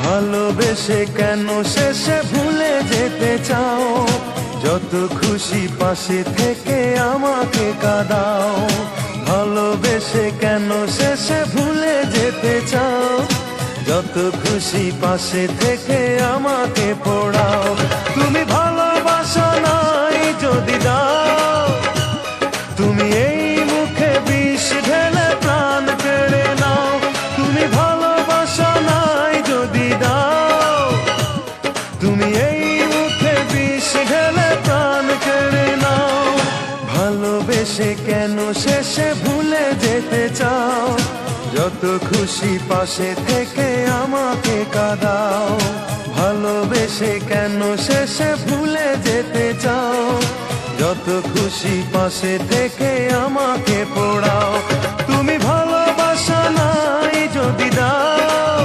ভালোবেসে কেন শেষে ভুলে যেতে চাও? যত খুশি পাশে থেকে আমাকে কাঁদাও। ভালোবেসে কেন শেষে ভুলে যেতে চাও? যত খুশি পাশে থেকে আমাকে পোড়াও। তুমি ভালোবাসা নাই যদি দাও, তুমি এই মুখে বিষ ঢেলে প্রাণ কেড়ে নাও। তুমি ভালোবাসা নাই যদি দাও, তুমি এই মুখে বিষ ঢেলে প্রাণ কেড়ে নাও। ভালোবেসে কেন শেষে ভুলে যেতে চাও? যত খুশি পাশে থেকে আমাকে কাঁদাও। ভালোবেসে কেন শেষে ভুলে যেতে চাও? যত খুশি পাশে থেকে আমাকে পোড়াও। তুমি ভালোবাসা নাই যদি দাও,